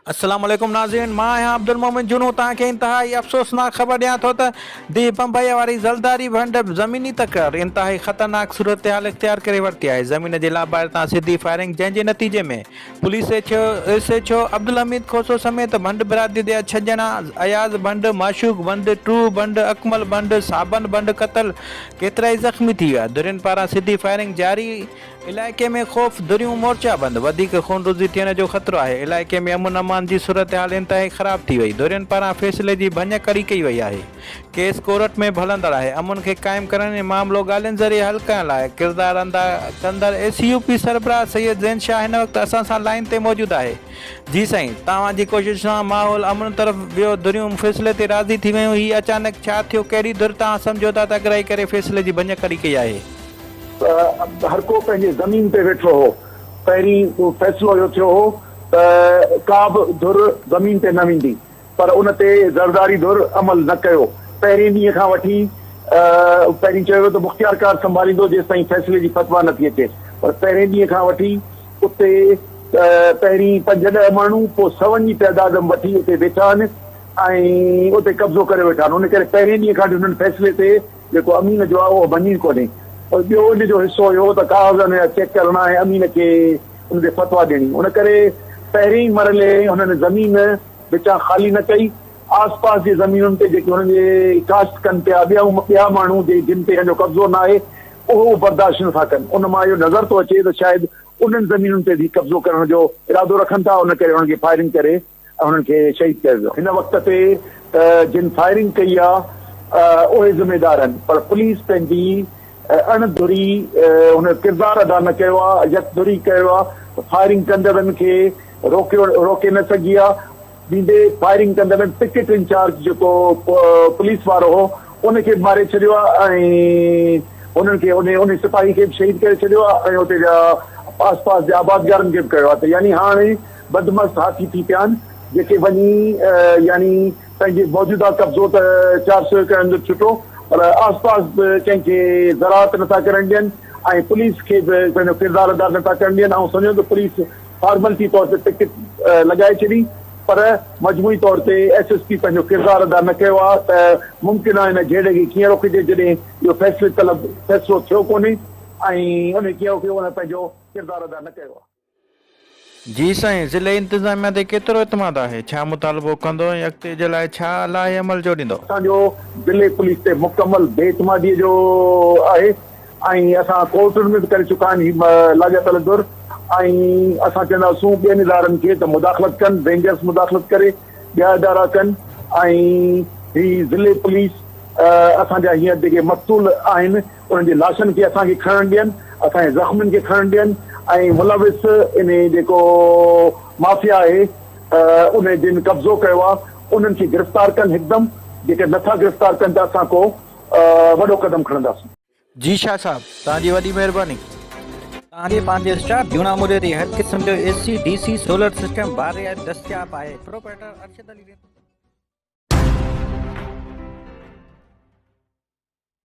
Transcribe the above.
अस्सलाम वालेकुम नाज़रीन, मां आहियां अब्दुल मोमिन जुनू तव्हांखे इंतहाई अफ़सोसनाक ख़बर ॾियां थो त दी बम्बई वारी ज़लदारी भंड ज़मीनी तकरार इंतहाई ख़तरनाक सूरत हाल इख्तियार करे वरिती आहे। ज़मीन जे लाभार तां सिधी फायरिंग, जंहिंजे नतीजे में police S H O Abdul Hamid Khoso समेत भंड बिरादरी जा 6 ॼणा अयाज़ भंड, माशूक भंड, ट्रू भंड, अकमल भंड, साबन भंड क़तल, केतिरा ई ज़ख़्मी थी विया। धुरियुनि पारां सिधी फायरिंग जारी, इलाइक़े में ख़ौफ़, धुरियूं मोर्चा बंदि, वधीक खूनरेज़ी थियण जो ख़तरो आहे। इलाइक़े में अमन अमान जी सूरत हाल इंतहाई ख़राब थी वई। धुरियुनि पारां फ़ैसिले जी भञ कड़ी कई वई आहे। केस कोर्ट में हलंदड़ आहे। अमन खे क़ाइमु करण ऐं मामिलो ॻाल्हियुनि ज़रिए हल करण लाइ किरदारु अदा कंदड़ ACUP सरबराह सैयद ज़ैन शाह हिन वक़्तु असां सां लाइन ते मौजूदु आहे। जी साईं, तव्हांजी कोशिश सां माहौल अमन तरफ़ वियो, धुरियूं फ़ैसिले ते राज़ी थी वियूं। हीउ अचानक छा थियो? कहिड़ी धुर तव्हां समझोता ते अॻराई करे फ़ैसिले जी भञ कड़ी कई आहे? हर को पंहिंजे ज़मीन ते वेठो हो। पहिरीं फ़ैसिलो इहो थियो हो त का बि धुर ज़मीन ते न वेंदी, पर उन ते ज़रदारी धुर अमल न कयो। पहिरें ॾींहं खां वठी पहिरीं चयो त मुख़्तियार कार संभालींदो जेसि ताईं फ़ैसिले जी फतवा नथी अचे, पर पहिरें ॾींहं खां वठी उते पहिरीं 5-10 माण्हू, पोइ 100 जी तइदाद वठी उते वेठा आहिनि ऐं उते कब्ज़ो करे वेठा आहिनि। उन करे पहिरें ॾींहं खां हुननि फ़ैसिले ते जेको अमीन जो आहे उहो मञी कोन्हे। और ॿियो उन जो हिसो हुयो त काग़ज़ चेक करणा ऐं अमीन खे उन ते फतवा ॾियणी। उन करे पहिरीं मरहले हुननि ज़मीन विचां ख़ाली न कई। आस पास जी ज़मीनुनि ते जेके हुननि जे काश्त कनि पिया ॿिया माण्हू जिन ते हिनजो कब्ज़ो न आहे, उहो बर्दाश्त नथा कनि। उन मां इहो नज़र थो अचे त शायदि उन्हनि ज़मीनुनि ते बि कब्ज़ो करण जो इरादो रखनि था। उन करे हुननि खे फायरिंग करे हुननि खे शहीद कयो वियो। हिन वक़्त ते जिन फायरिंग कई आहे उहे ज़िमेदार आहिनि, पर पुलिस पंहिंजी अणधुरी हुन किरदारु अदा न कयो आहे, यकधुरी कयो आहे। फायरिंग कंदड़नि खे रोके न सघी आहे। ॾींदे फायरिंग कंदड़नि टिकट इंचार्ज जेको पुलिस वारो हो उनखे मारे छॾियो आहे ऐं उन्हनि खे उन सिपाही खे बि शहीद करे छॾियो आहे ऐं उते जा आस पास जे आबादगारनि खे बि कयो आहे। त यानी हाणे बदमस्त हाथी थी पिया आहिनि, जेके वञी यानी पंहिंजे मौजूदा कब्ज़ो त 400 एकड़ जो छुटो, पर आस पास कंहिंखे ज़राअत नथा करण ॾियनि ऐं पुलिस खे बि पंहिंजो किरदारु अदा नथा करण ॾियनि। ऐं सम्झो त पुलिस फॉर्मलिटी तौर ते टिकट लॻाए छॾी, पर मजमूई तौर ते SSP पंहिंजो किरदारु अदा न कयो आहे। त मुमकिन आहे हिन झेड़े खे कीअं रोकिजे जॾहिं इहो फ़ैसिलो थियो कोन्हे ऐं उन कीअं रोकियो, उन पंहिंजो किरदारु अदा न कयो आहे। जी साईं, ज़िले इंतिज़ामिया ते केतिरो एतमाद आहे? छा मुतालबो कंदो ऐं अॻिते जे लाइ छा लाहे अमल जोड़ींदो? असांजो ज़िले पुलिस ते मुकमल बेइतमादीअ जो आहे ऐं असां कोर्टुनि में बि करे चुका आहिनि लाॻापियल धुर। ऐं असां चवंदासीं ॿियनि इदारनि खे त मुदाख़लत कनि, रेंजर्स मुदाख़लत करे ॿिया इदारा कनि ऐं ही ज़िले पुलिस असांजा हींअर जेके मक़तूल आहिनि उन्हनि जे लाशनि खे असांखे खणणु ॾियनि, असांजे ज़ख़्मनि खे खणणु ॾियनि ऐं मुलविस इन जेको माफ़िया आहे उन जिन कब्ज़ो कयो आहे उन्हनि खे गिरफ़्तार कनि हिकदमि। जेके नथा गिरफ़्तार कनि त असां को वॾो क़दम खणंदासीं। जी शाह साहब, तव्हांजी वॾी महिरबानी। तव्हांजे पंहिंजे स्टाफ जूना मुरे हर क़िस्म जो AC, DC, सोलर सिस्टम बार दस्तियाब आहे। प्रोपराइटर अरशद अली।